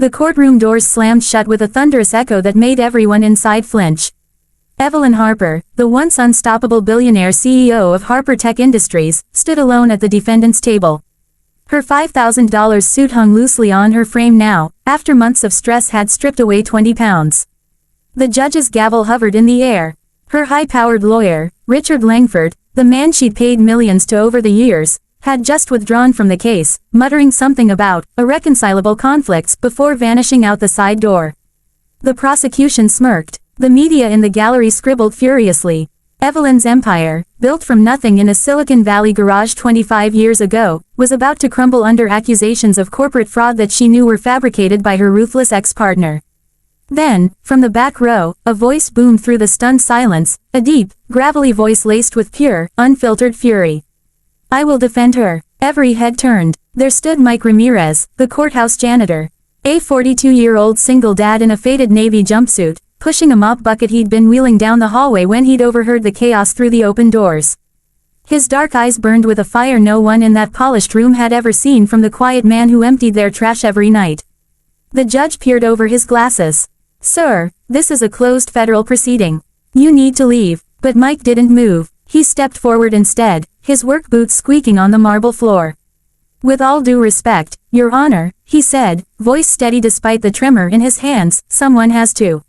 The courtroom doors slammed shut with a thunderous echo that made everyone inside flinch. Evelyn Harper, the once unstoppable billionaire CEO of Harper Tech Industries, stood alone at the defendant's table. Her $5,000 suit hung loosely on her frame now, after months of stress had stripped away 20 pounds. The judge's gavel hovered in the air. Her high-powered lawyer, Richard Langford, the man she'd paid millions to over the years, had just withdrawn from the case, muttering something about irreconcilable conflicts before vanishing out the side door. The prosecution smirked. The media in the gallery scribbled furiously. Evelyn's empire, built from nothing in a Silicon Valley garage 25 years ago, was about to crumble under accusations of corporate fraud that she knew were fabricated by her ruthless ex-partner. Then, from the back row, a voice boomed through the stunned silence, a deep, gravelly voice laced with pure, unfiltered fury. "I will defend her." Every head turned. There stood Mike Ramirez, the courthouse janitor. A 42-year-old single dad in a faded navy jumpsuit, pushing a mop bucket he'd been wheeling down the hallway when he'd overheard the chaos through the open doors. His dark eyes burned with a fire no one in that polished room had ever seen from the quiet man who emptied their trash every night. The judge peered over his glasses. "Sir, this is a closed federal proceeding. You need to leave." But Mike didn't move. He stepped forward instead, his work boots squeaking on the marble floor. "With all due respect, Your Honor," he said, voice steady despite the tremor in his hands, "someone has to."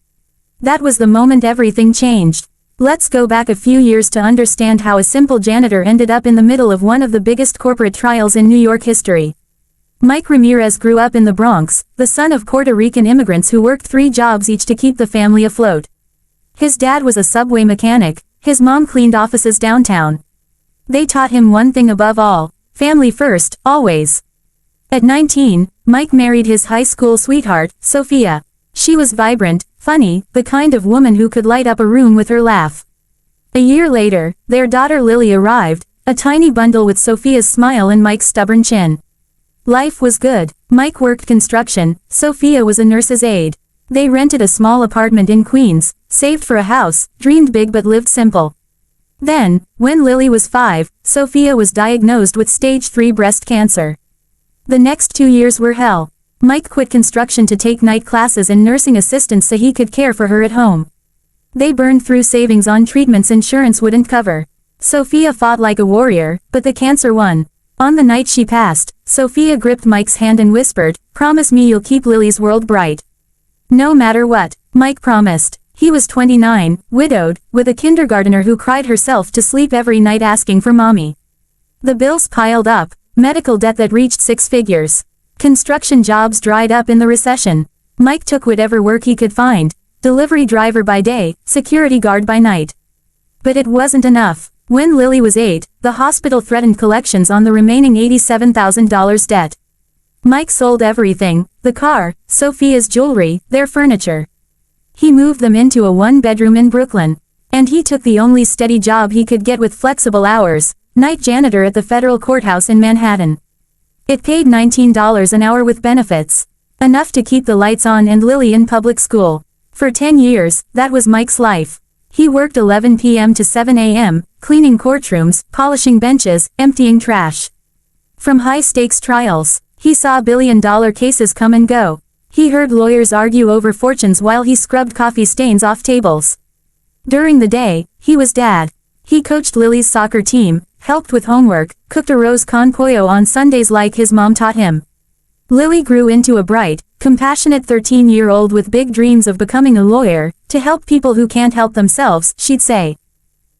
That was the moment everything changed. Let's go back a few years to understand how a simple janitor ended up in the middle of one of the biggest corporate trials in New York history. Mike Ramirez grew up in the Bronx, the son of Puerto Rican immigrants who worked 3 jobs each to keep the family afloat. His dad was a subway mechanic, his mom cleaned offices downtown. They taught him one thing above all: family first, always. At 19, Mike married his high school sweetheart, Sophia. She was vibrant, funny, the kind of woman who could light up a room with her laugh. A year later, their daughter Lily arrived, a tiny bundle with Sophia's smile and Mike's stubborn chin. Life was good. Mike worked construction, Sophia was a nurse's aide. They rented a small apartment in Queens, saved for a house, dreamed big but lived simple. Then, when Lily was 5, Sophia was diagnosed with stage 3 breast cancer. The next 2 years were hell. Mike quit construction to take night classes and nursing assistance so he could care for her at home. They burned through savings on treatments insurance wouldn't cover. Sophia fought like a warrior, but the cancer won. On the night she passed, Sophia gripped Mike's hand and whispered, "Promise me you'll keep Lily's world bright." "No matter what," Mike promised. He was 29, widowed, with a kindergartner who cried herself to sleep every night asking for mommy. The bills piled up, medical debt that reached 6 figures. Construction jobs dried up in the recession. Mike took whatever work he could find, delivery driver by day, security guard by night. But it wasn't enough. When Lily was 8, the hospital threatened collections on the remaining $87,000 debt. Mike sold everything: the car, Sophia's jewelry, their furniture. He moved them into a 1-bedroom in Brooklyn. And he took the only steady job he could get with flexible hours: night janitor at the federal courthouse in Manhattan. It paid $19 an hour with benefits. Enough to keep the lights on and Lily in public school. For 10 years, that was Mike's life. He worked 11 p.m. to 7 a.m., cleaning courtrooms, polishing benches, emptying trash. From high-stakes trials, he saw billion-dollar cases come and go. He heard lawyers argue over fortunes while he scrubbed coffee stains off tables. During the day, he was dad. He coached Lily's soccer team, helped with homework, cooked arroz con pollo on Sundays like his mom taught him. Lily grew into a bright, compassionate 13-year-old with big dreams of becoming a lawyer, to help people who can't help themselves, she'd say.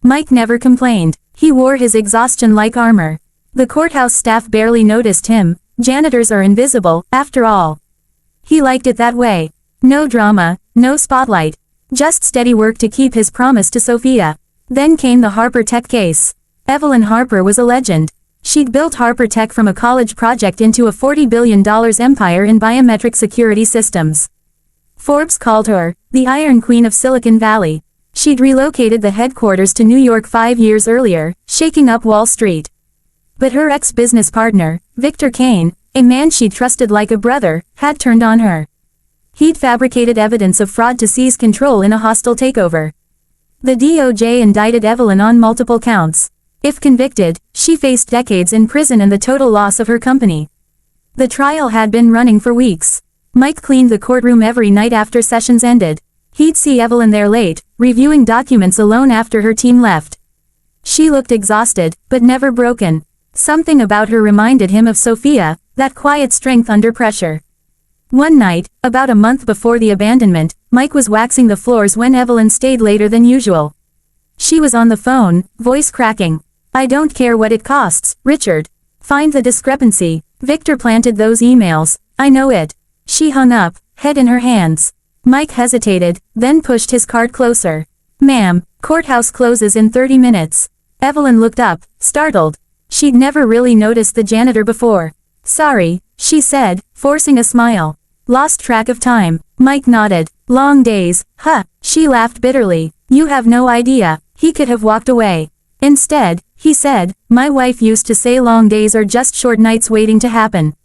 Mike never complained. He wore his exhaustion like armor. The courthouse staff barely noticed him. Janitors are invisible, after all. He liked it that way. No drama, no spotlight. Just steady work to keep his promise to Sophia. Then came the Harper Tech case. Evelyn Harper was a legend. She'd built Harper Tech from a college project into a $40 billion empire in biometric security systems. Forbes called her the Iron Queen of Silicon Valley. She'd relocated the headquarters to New York 5 years earlier, shaking up Wall Street. But her ex-business partner, Victor Kane, a man she'd trusted like a brother, had turned on her. He'd fabricated evidence of fraud to seize control in a hostile takeover. The DOJ indicted Evelyn on multiple counts. If convicted, she faced decades in prison and the total loss of her company. The trial had been running for weeks. Mike cleaned the courtroom every night after sessions ended. He'd see Evelyn there late, reviewing documents alone after her team left. She looked exhausted, but never broken. Something about her reminded him of Sophia, that quiet strength under pressure. One night, about a month before the abandonment, Mike was waxing the floors when Evelyn stayed later than usual. She was on the phone, voice cracking. "I don't care what it costs, Richard. Find the discrepancy. Victor planted those emails. I know it." She hung up, head in her hands. Mike hesitated, then pushed his card closer. "Ma'am, courthouse closes in 30 minutes. Evelyn looked up, startled. She'd never really noticed the janitor before. "Sorry," she said, forcing a smile. "Lost track of time." Mike nodded. "Long days, huh?" She laughed bitterly. "You have no idea." He could have walked away. Instead, he said, "My wife used to say long days are just short nights waiting to happen."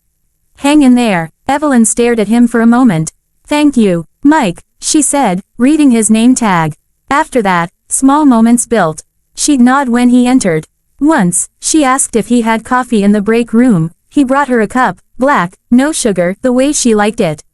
"Hang in there." Evelyn stared at him for a moment. "Thank you, Mike," she said, reading his name tag. After that, small moments built. She'd nod when he entered. Once, she asked if he had coffee in the break room. He brought her a cup, black, no sugar, the way she liked it.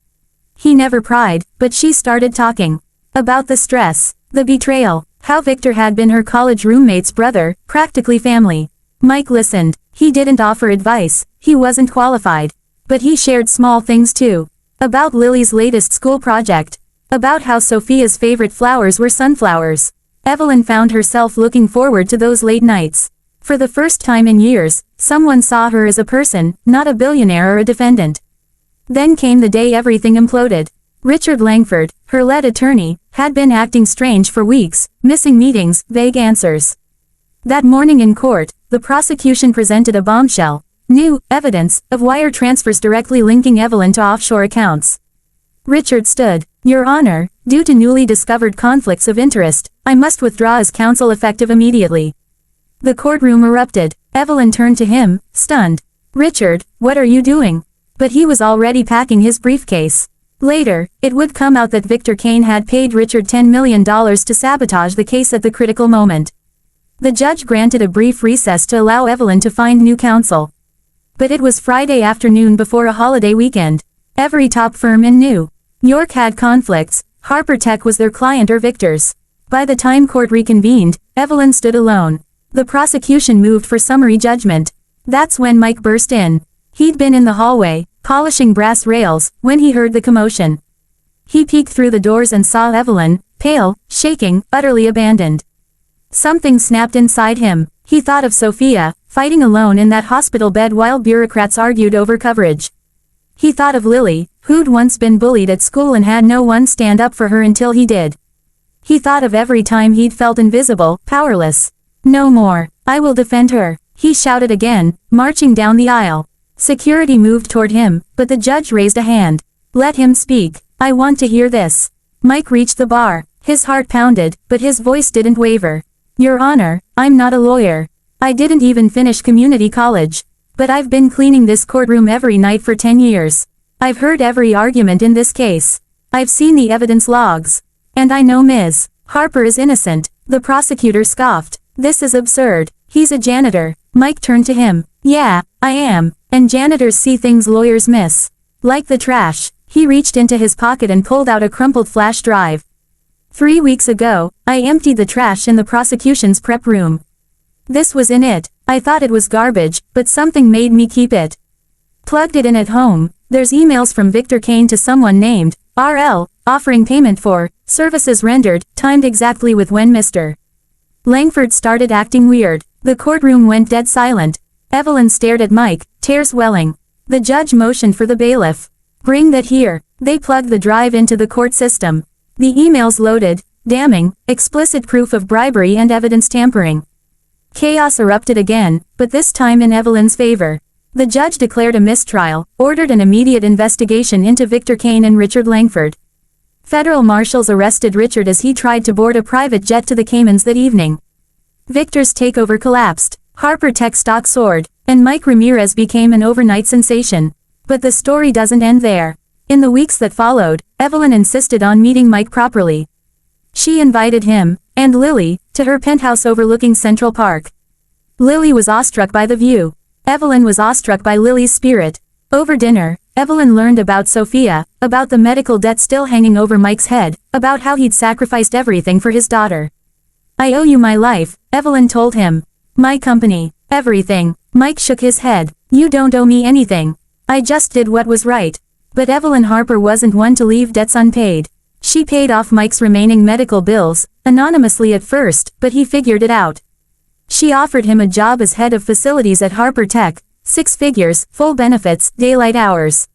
He never pried, but she started talking. About the stress, the betrayal, how Victor had been her college roommate's brother, practically family. Mike listened. He didn't offer advice, he wasn't qualified. But he shared small things too. About Lily's latest school project. About how Sophia's favorite flowers were sunflowers. Evelyn found herself looking forward to those late nights. For the first time in years, someone saw her as a person, not a billionaire or a defendant. Then came the day everything imploded. Richard Langford, her lead attorney, had been acting strange for weeks, missing meetings, vague answers. That morning in court, the prosecution presented a bombshell. New evidence of wire transfers directly linking Evelyn to offshore accounts. Richard stood. "Your Honor, due to newly discovered conflicts of interest, I must withdraw as counsel effective immediately." The courtroom erupted. Evelyn turned to him, stunned. "Richard, what are you doing?" But he was already packing his briefcase. Later, it would come out that Victor Kane had paid Richard $10 million to sabotage the case at the critical moment. The judge granted a brief recess to allow Evelyn to find new counsel. But it was Friday afternoon before a holiday weekend. Every top firm in New York had conflicts. Harper Tech was their client or Victor's. By the time court reconvened, Evelyn stood alone. The prosecution moved for summary judgment. That's when Mike burst in. He'd been in the hallway, polishing brass rails, when he heard the commotion. He peeked through the doors and saw Evelyn, pale, shaking, utterly abandoned. Something snapped inside him. He thought of Sophia, fighting alone in that hospital bed while bureaucrats argued over coverage. He thought of Lily, who'd once been bullied at school and had no one stand up for her until he did. He thought of every time he'd felt invisible, powerless. "No more. I will defend her," he shouted again, marching down the aisle. Security moved toward him, but the judge raised a hand. "Let him speak. I want to hear this." Mike reached the bar. His heart pounded, but his voice didn't waver. "Your Honor, I'm not a lawyer. I didn't even finish community college. But I've been cleaning this courtroom every night for 10 years. I've heard every argument in this case. I've seen the evidence logs. And I know Ms. Harper is innocent." The prosecutor scoffed. "This is absurd. He's a janitor." Mike turned to him. "Yeah, I am. And janitors see things lawyers miss. Like the trash." He reached into his pocket and pulled out a crumpled flash drive. 3 weeks ago, I emptied the trash in the prosecution's prep room. This was in it. I thought it was garbage, but something made me keep it. Plugged it in at home. There's emails from Victor Kane to someone named RL, offering payment for services rendered, timed exactly with when Mr. Langford started acting weird. The courtroom went dead silent. Evelyn stared at Mike, tears welling. The judge motioned for the bailiff. "Bring that here." They plugged the drive into the court system. The emails loaded, damning, explicit proof of bribery and evidence tampering. Chaos erupted again, but this time in Evelyn's favor. The judge declared a mistrial, ordered an immediate investigation into Victor Kane and Richard Langford. Federal marshals arrested Richard as he tried to board a private jet to the Caymans that evening. Victor's takeover collapsed. Harper Tech stock soared, and Mike Ramirez became an overnight sensation. But the story doesn't end there. In the weeks that followed, Evelyn insisted on meeting Mike properly. She invited him, and Lily, to her penthouse overlooking Central Park. Lily was awestruck by the view. Evelyn was awestruck by Lily's spirit. Over dinner, Evelyn learned about Sophia, about the medical debt still hanging over Mike's head, about how he'd sacrificed everything for his daughter. "I owe you my life," Evelyn told him. "My company. Everything." Mike shook his head. "You don't owe me anything. I just did what was right." But Evelyn Harper wasn't one to leave debts unpaid. She paid off Mike's remaining medical bills, anonymously at first, but he figured it out. She offered him a job as head of facilities at Harper Tech, 6 figures, full benefits, daylight hours.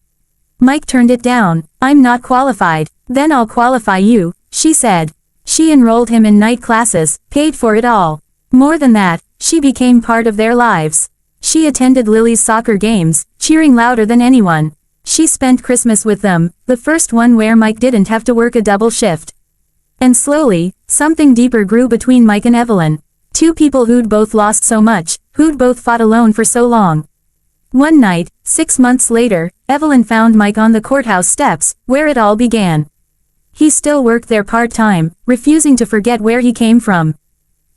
Mike turned it down. "I'm not qualified." "Then I'll qualify you," she said. She enrolled him in night classes, paid for it all. More than that, she became part of their lives. She attended Lily's soccer games, cheering louder than anyone. She spent Christmas with them, the first one where Mike didn't have to work a double shift. And slowly, something deeper grew between Mike and Evelyn. Two people who'd both lost so much, who'd both fought alone for so long. One night, 6 months later, Evelyn found Mike on the courthouse steps, where it all began. He still worked there part-time, refusing to forget where he came from.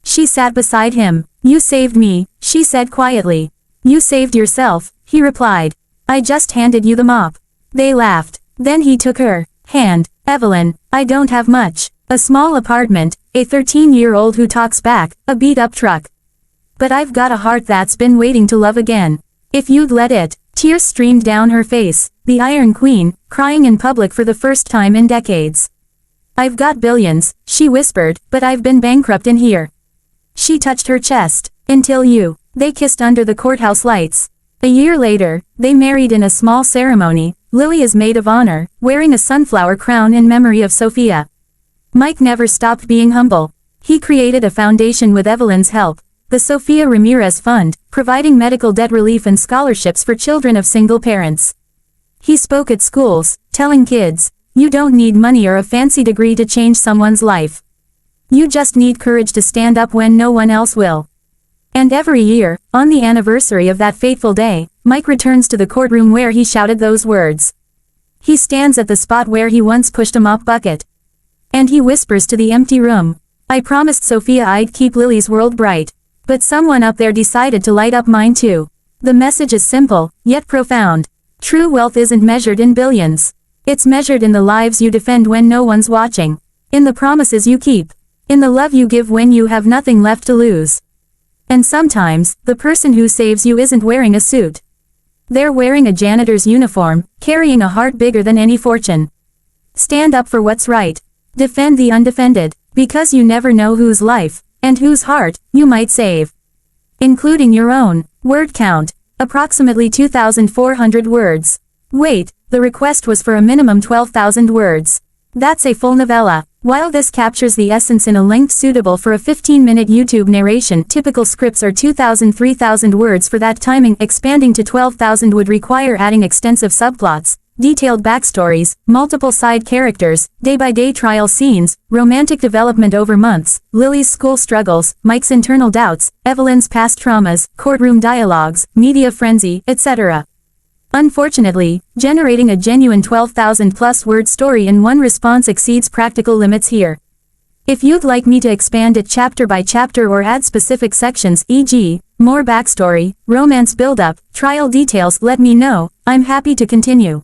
She sat beside him. "You saved me," she said quietly. "You saved yourself," he replied. "I just handed you the mop." They laughed. Then he took her hand. "Evelyn, I don't have much. A small apartment, a 13-year-old who talks back, a beat-up truck. But I've got a heart that's been waiting to love again. If you'd let it." Tears streamed down her face, the Iron Queen, crying in public for the first time in decades. "I've got billions," she whispered, "but I've been bankrupt in here." She touched her chest. "Until you." They kissed under the courthouse lights. A year later, they married in a small ceremony, Lily as maid of honor, wearing a sunflower crown in memory of Sophia. Mike never stopped being humble. He created a foundation with Evelyn's help, the Sophia Ramirez Fund, providing medical debt relief and scholarships for children of single parents. He spoke at schools, telling kids, "You don't need money or a fancy degree to change someone's life. You just need courage to stand up when no one else will." And every year, on the anniversary of that fateful day, Mike returns to the courtroom where he shouted those words. He stands at the spot where he once pushed a mop bucket. And he whispers to the empty room, "I promised Sophia I'd keep Lily's world bright. But someone up there decided to light up mine too." The message is simple, yet profound. True wealth isn't measured in billions. It's measured in the lives you defend when no one's watching. In the promises you keep. In the love you give when you have nothing left to lose. And sometimes, the person who saves you isn't wearing a suit. They're wearing a janitor's uniform, carrying a heart bigger than any fortune. Stand up for what's right. Defend the undefended, because you never know whose life, and whose heart, you might save. Including your own. Word count, approximately 2,400 words. Wait, the request was for a minimum 12,000 words. That's a full novella. While this captures the essence in a length suitable for a 15-minute YouTube narration, typical scripts are 2,000–3,000 words. For that timing, expanding to 12,000 would require adding extensive subplots, detailed backstories, multiple side characters, day-by-day trial scenes, romantic development over months, Lily's school struggles, Mike's internal doubts, Evelyn's past traumas, courtroom dialogues, media frenzy, etc. Unfortunately, generating a genuine 12,000+ word story in one response exceeds practical limits here. If you'd like me to expand it chapter by chapter or add specific sections, e.g., more backstory, romance build-up, trial details, let me know. I'm happy to continue.